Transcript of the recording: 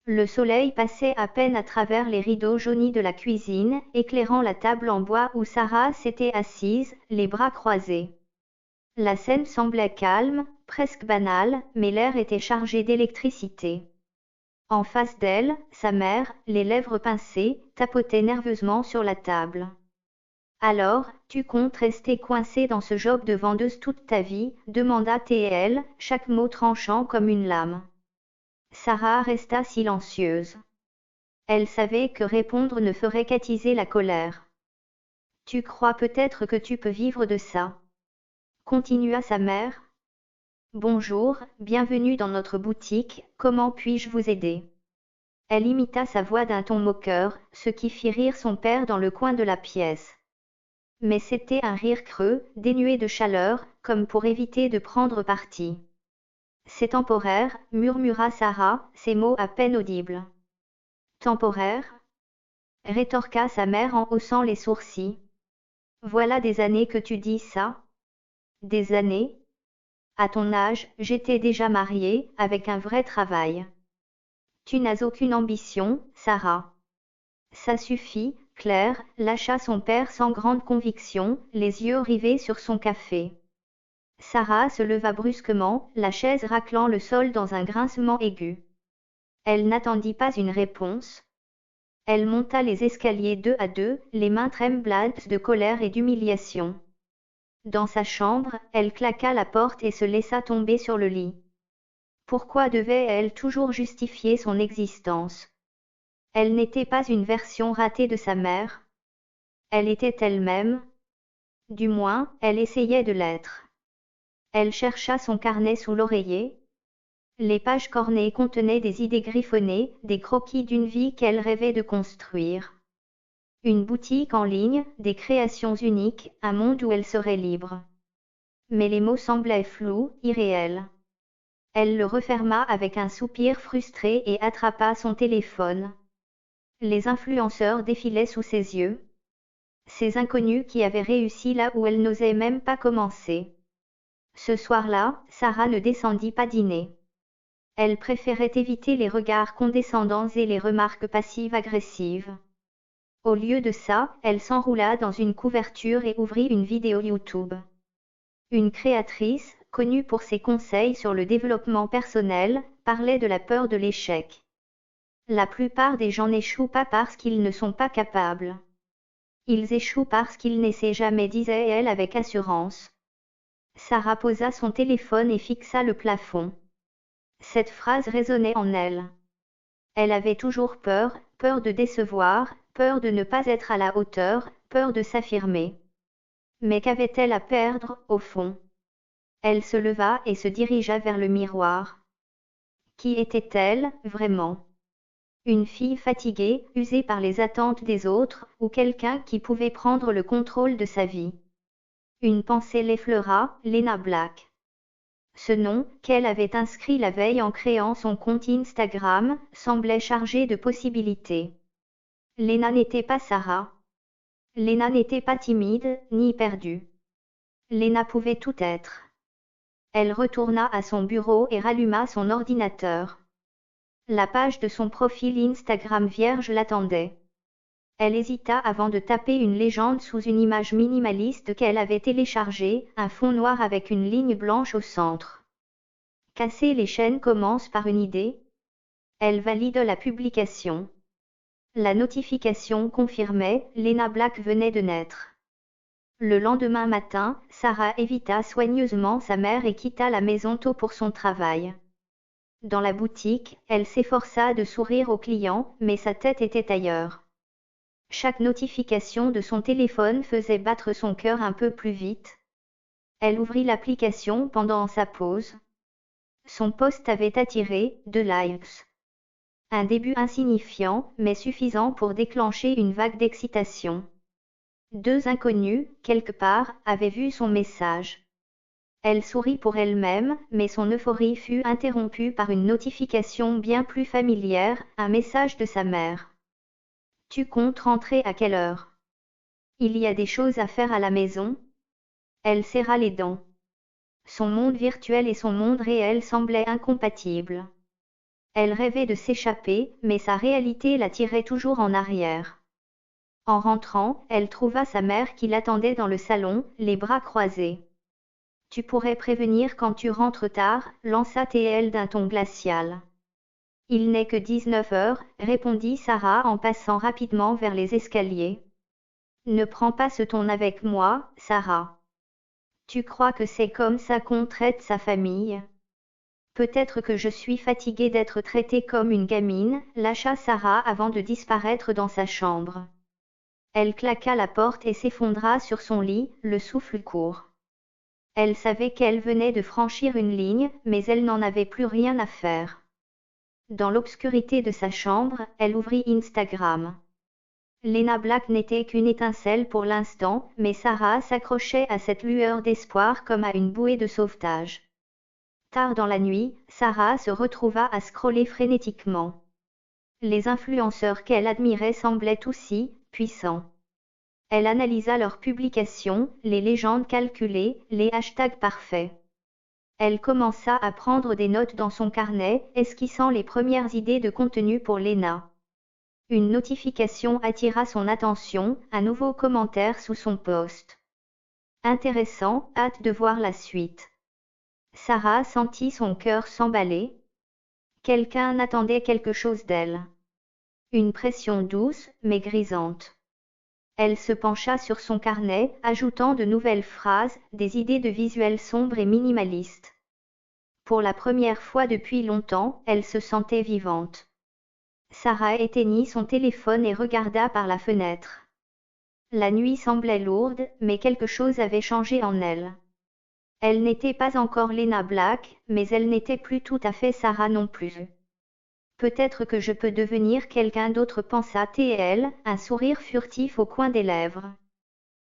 Le soleil passait à peine à travers les rideaux jaunis de la cuisine, éclairant la table en bois où Sarah s'était assise, les bras croisés. La scène semblait calme, presque banale, mais l'air était chargé d'électricité. En face d'elle, sa mère, les lèvres pincées, tapotait nerveusement sur la table. Alors, tu comptes rester coincée dans ce job de vendeuse toute ta vie, demanda TL, chaque mot tranchant comme une lame. Sarah resta silencieuse. Elle savait que répondre ne ferait qu'attiser la colère. Tu crois peut-être que tu peux vivre de ça? Continua sa mère. Bonjour, bienvenue dans notre boutique, comment puis-je vous aider? Elle imita sa voix d'un ton moqueur, ce qui fit rire son père dans le coin de la pièce. Mais c'était un rire creux, dénué de chaleur, comme pour éviter de prendre parti. C'est temporaire, murmura Sarah, ses mots à peine audibles. Temporaire? Rétorqua sa mère en haussant les sourcils. Voilà des années que tu dis ça? Des années? À ton âge, j'étais déjà mariée, avec un vrai travail. Tu n'as aucune ambition, Sarah. Ça suffit, Claire, lâcha son père sans grande conviction, les yeux rivés sur son café. Sarah se leva brusquement, la chaise raclant le sol dans un grincement aigu. Elle n'attendit pas une réponse. Elle monta les escaliers deux à deux, les mains tremblantes de colère et d'humiliation. Dans sa chambre, elle claqua la porte et se laissa tomber sur le lit. Pourquoi devait-elle toujours justifier son existence? Elle n'était pas une version ratée de sa mère. Elle était elle-même. Du moins, elle essayait de l'être. Elle chercha son carnet sous l'oreiller. Les pages cornées contenaient des idées griffonnées, des croquis d'une vie qu'elle rêvait de construire. Une boutique en ligne, des créations uniques, un monde où elle serait libre. Mais les mots semblaient flous, irréels. Elle le referma avec un soupir frustré et attrapa son téléphone. Les influenceurs défilaient sous ses yeux. Ces inconnus qui avaient réussi là où elle n'osait même pas commencer. Ce soir-là, Sarah ne descendit pas dîner. Elle préférait éviter les regards condescendants et les remarques passives-agressives. Au lieu de ça, elle s'enroula dans une couverture et ouvrit une vidéo YouTube. Une créatrice, connue pour ses conseils sur le développement personnel, parlait de la peur de l'échec. La plupart des gens n'échouent pas parce qu'ils ne sont pas capables. Ils échouent parce qu'ils n'essaient jamais, disait-elle avec assurance. Sarah posa son téléphone et fixa le plafond. Cette phrase résonnait en elle. Elle avait toujours peur, peur de décevoir, peur de ne pas être à la hauteur, peur de s'affirmer. Mais qu'avait-elle à perdre, au fond? Elle se leva et se dirigea vers le miroir. Qui était-elle, vraiment? Une fille fatiguée, usée par les attentes des autres, ou quelqu'un qui pouvait prendre le contrôle de sa vie? Une pensée l'effleura, Lena Black. Ce nom, qu'elle avait inscrit la veille en créant son compte Instagram, semblait chargé de possibilités. Lena n'était pas Sarah. Lena n'était pas timide, ni perdue. Lena pouvait tout être. Elle retourna à son bureau et ralluma son ordinateur. La page de son profil Instagram vierge l'attendait. Elle hésita avant de taper une légende sous une image minimaliste qu'elle avait téléchargée, un fond noir avec une ligne blanche au centre. Casser les chaînes commence par une idée. Elle valide la publication. La notification confirmait, Lena Black venait de naître. Le lendemain matin, Sarah évita soigneusement sa mère et quitta la maison tôt pour son travail. Dans la boutique, elle s'efforça de sourire aux clients, mais sa tête était ailleurs. Chaque notification de son téléphone faisait battre son cœur un peu plus vite. Elle ouvrit l'application pendant sa pause. Son post avait attiré 2 likes. Un début insignifiant, mais suffisant pour déclencher une vague d'excitation. 2 inconnus, quelque part, avaient vu son message. Elle sourit pour elle-même, mais son euphorie fut interrompue par une notification bien plus familière, un message de sa mère. Tu comptes rentrer à quelle heure? Il y a des choses à faire à la maison? Elle serra les dents. Son monde virtuel et son monde réel semblaient incompatibles. Elle rêvait de s'échapper, mais sa réalité la tirait toujours en arrière. En rentrant, elle trouva sa mère qui l'attendait dans le salon, les bras croisés. « Tu pourrais prévenir quand tu rentres tard », lança TL d'un ton glacial. « Il n'est que 19 heures, répondit Sarah en passant rapidement vers les escaliers. « Ne prends pas ce ton avec moi, Sarah. Tu crois que c'est comme ça qu'on traite sa famille ? Peut-être que je suis fatiguée d'être traitée comme une gamine, lâcha Sarah avant de disparaître dans sa chambre. Elle claqua la porte et s'effondra sur son lit, le souffle court. Elle savait qu'elle venait de franchir une ligne, mais elle n'en avait plus rien à faire. Dans l'obscurité de sa chambre, elle ouvrit Instagram. Lena Black n'était qu'une étincelle pour l'instant, mais Sarah s'accrochait à cette lueur d'espoir comme à une bouée de sauvetage. Tard dans la nuit, Sarah se retrouva à scroller frénétiquement. Les influenceurs qu'elle admirait semblaient aussi puissants. Elle analysa leurs publications, les légendes calculées, les hashtags parfaits. Elle commença à prendre des notes dans son carnet, esquissant les premières idées de contenu pour Lena. Une notification attira son attention, un nouveau commentaire sous son post. Intéressant, hâte de voir la suite. Sarah sentit son cœur s'emballer. Quelqu'un attendait quelque chose d'elle. Une pression douce, mais grisante. Elle se pencha sur son carnet, ajoutant de nouvelles phrases, des idées de visuels sombres et minimalistes. Pour la première fois depuis longtemps, elle se sentait vivante. Sarah éteignit son téléphone et regarda par la fenêtre. La nuit semblait lourde, mais quelque chose avait changé en elle. Elle n'était pas encore Lena Black, mais elle n'était plus tout à fait Sarah non plus. Peut-être que je peux devenir quelqu'un d'autre, pensa TL, un sourire furtif au coin des lèvres.